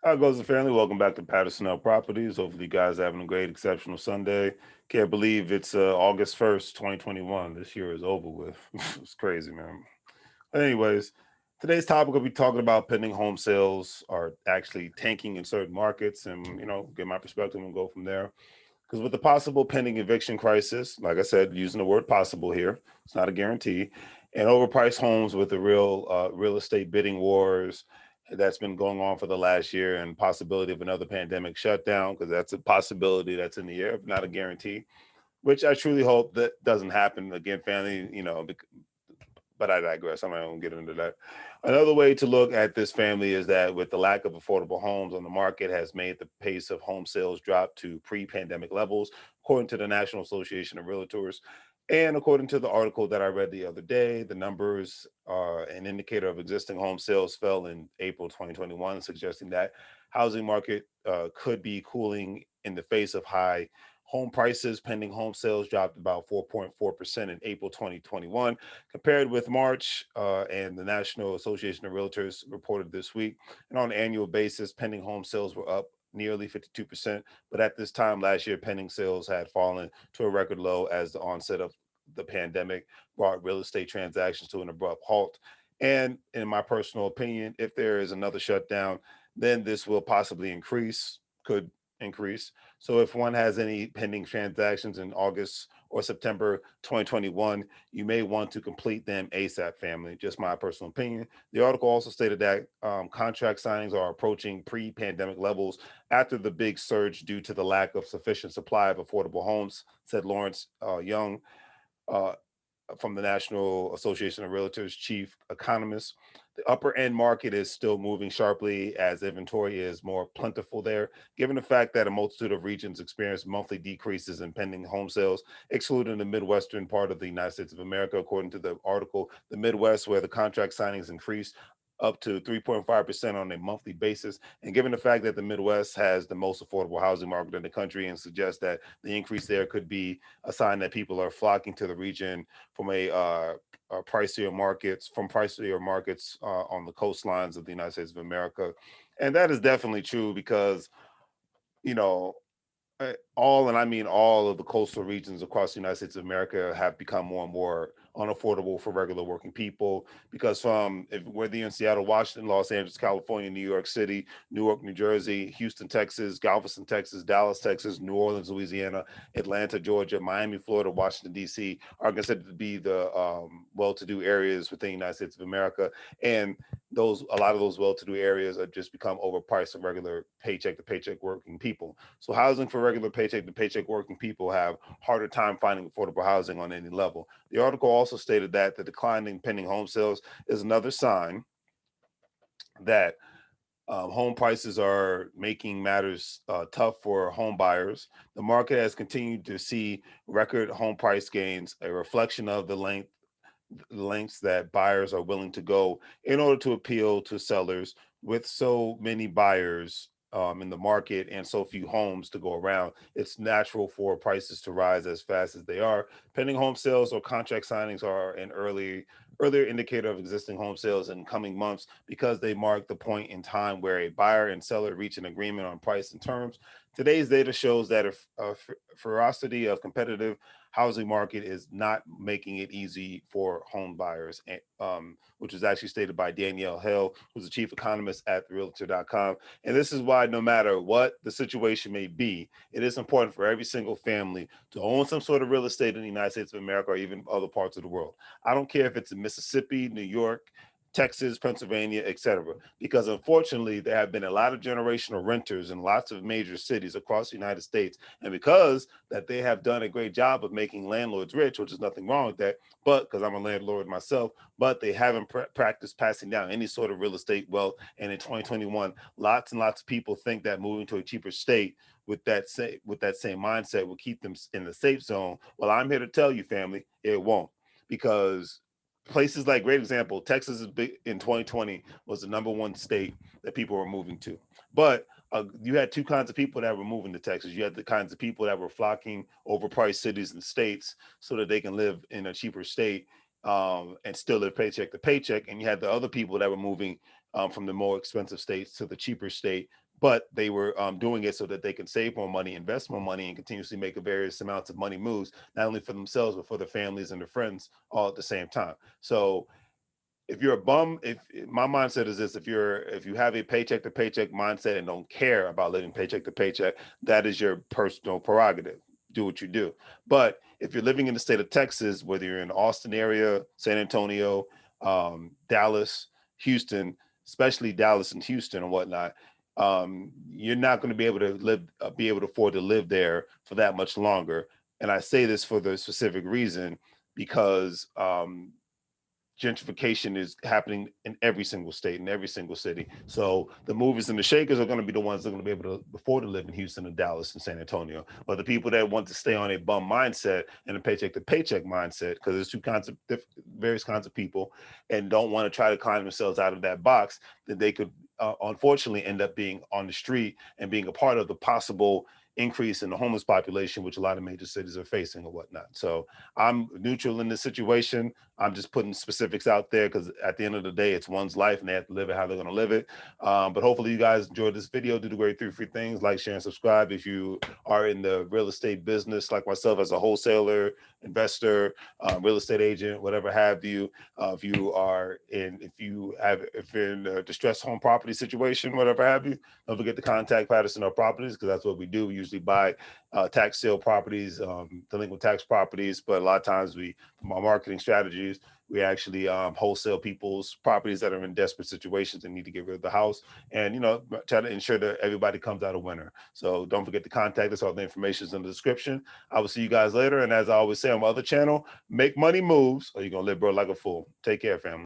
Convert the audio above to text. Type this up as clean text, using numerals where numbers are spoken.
How goes the family? Welcome back to Patterson Properties. Hopefully, you guys are having a great, exceptional Sunday. Can't believe it's August 1st, 2021. This year is over with. It's crazy, man. But anyways, today's topic will be talking about pending home sales are actually tanking in certain markets and, get my perspective and go from there. Because with the possible pending eviction crisis, like I said, using the word possible here, it's not a guarantee, and overpriced homes with the real estate bidding wars that's been going on for the last year, and possibility of another pandemic shutdown, because that's a possibility that's in the air, not a guarantee. Which I truly hope that doesn't happen again, family. But I digress. I'm not going to get into that. Another way to look at this family is that with the lack of affordable homes on the market has made the pace of home sales drop to pre-pandemic levels, according to the National Association of Realtors. And according to the article that I read the other day, the numbers are an indicator of existing home sales fell in April 2021, suggesting that housing market could be cooling in the face of high home prices. Pending home sales dropped about 4.4% in April 2021 compared with March, and the National Association of Realtors reported this week. And on an annual basis, pending home sales were up nearly 52%. But at this time last year, pending sales had fallen to a record low as the onset of the pandemic brought real estate transactions to an abrupt halt. And in my personal opinion, if there is another shutdown, then this will possibly could increase. So if one has any pending transactions in August or September 2021, you may want to complete them ASAP, family. Just my personal opinion. The article also stated that contract signings are approaching pre pandemic levels after the big surge due to the lack of sufficient supply of affordable homes, said Lawrence Young. Uh, from the National Association of Realtors chief economist. The upper end market is still moving sharply as inventory is more plentiful there, given the fact that a multitude of regions experience monthly decreases in pending home sales, excluding the Midwestern part of the United States of America. According to the article, the Midwest, where the contract signings increased up to 3.5% on a monthly basis. And given the fact that the Midwest has the most affordable housing market in the country, and suggests that the increase there could be a sign that people are flocking to the region from pricier markets on the coastlines of the United States of America. And that is definitely true because, you know, all, and I mean all of the coastal regions across the United States of America have become more and more unaffordable for regular working people. Because whether you're in Seattle, Washington, Los Angeles, California, New York City, Newark, New Jersey, Houston, Texas, Galveston, Texas, Dallas, Texas, New Orleans, Louisiana, Atlanta, Georgia, Miami, Florida, Washington, D.C. are considered to be the well-to-do areas within the United States of America. And a lot of those well-to-do areas are just become overpriced for regular paycheck to paycheck working people. So housing for regular paycheck to paycheck working people have harder time finding affordable housing on any level. The article also stated that the decline in pending home sales is another sign that home prices are making matters tough for home buyers. The market has continued to see record home price gains, a reflection of the lengths that buyers are willing to go in order to appeal to sellers. With so many buyers in the market and so few homes to go around, it's natural for prices to rise as fast as they are. Pending home sales or contract signings are an earlier indicator of existing home sales in coming months, because they mark the point in time where a buyer and seller reach an agreement on price and terms. Today's data shows that a ferocity of competitive housing market is not making it easy for home buyers, which was actually stated by Danielle Hill, who's the chief economist at Realtor.com. And this is why, no matter what the situation may be, it is important for every single family to own some sort of real estate in the United States of America or even other parts of the world. I don't care if it's in Mississippi, New York, Texas, Pennsylvania, etc. Because unfortunately, there have been a lot of generational renters in lots of major cities across the United States. And because that they have done a great job of making landlords rich, which is nothing wrong with that, but because I'm a landlord myself, but they haven't practiced passing down any sort of real estate wealth. And in 2021, lots and lots of people think that moving to a cheaper state with that same mindset will keep them in the safe zone. Well, I'm here to tell you, family, it won't. Because places like, great example, Texas is big in 2020, was the number one state that people were moving to. But you had two kinds of people that were moving to Texas. You had the kinds of people that were flocking overpriced cities and states so that they can live in a cheaper state, and still live paycheck to paycheck. And you had the other people that were moving from the more expensive states to the cheaper state but they were doing it so that they can save more money, invest more money, and continuously make various amounts of money moves, not only for themselves but for their families and their friends all at the same time. So if you're a bum, if my mindset is this, if you have a paycheck to paycheck mindset and don't care about living paycheck to paycheck, that is your personal prerogative. Do what you do. But if you're living in the state of Texas, whether you're in the Austin area, San Antonio, Dallas, Houston, especially Dallas and Houston and whatnot, you're not going to be able to be able to afford to live there for that much longer. And I say this for the specific reason because gentrification is happening in every single state, in every single city. So the movers and the shakers are going to be the ones that are going to be able to afford to live in Houston and Dallas and San Antonio. But the people that want to stay on a bum mindset and a paycheck to paycheck mindset, because there's two kinds of various kinds of people, and don't want to try to climb themselves out of that box, that they could unfortunately end up being on the street and being a part of the possible increase in the homeless population, which a lot of major cities are facing or whatnot. So I'm neutral in this situation. I'm just putting specifics out there because at the end of the day, it's one's life and they have to live it how they're going to live it. But hopefully you guys enjoyed this video. Do the great three free things: like, share, and subscribe. If you are in the real estate business, like myself, as a wholesaler, investor, real estate agent, whatever have you. If you're in a distressed home property situation, whatever have you, don't forget to contact Patterson or Properties, because that's what we do. We usually buy tax sale properties, delinquent tax properties, but a lot of times from our marketing strategies, we actually wholesale people's properties that are in desperate situations and need to get rid of the house, and try to ensure that everybody comes out a winner. So don't forget to contact us. All the information is in the description. I will see you guys later. And as I always say on my other channel, make money moves, or you're gonna live broke like a fool. Take care, family.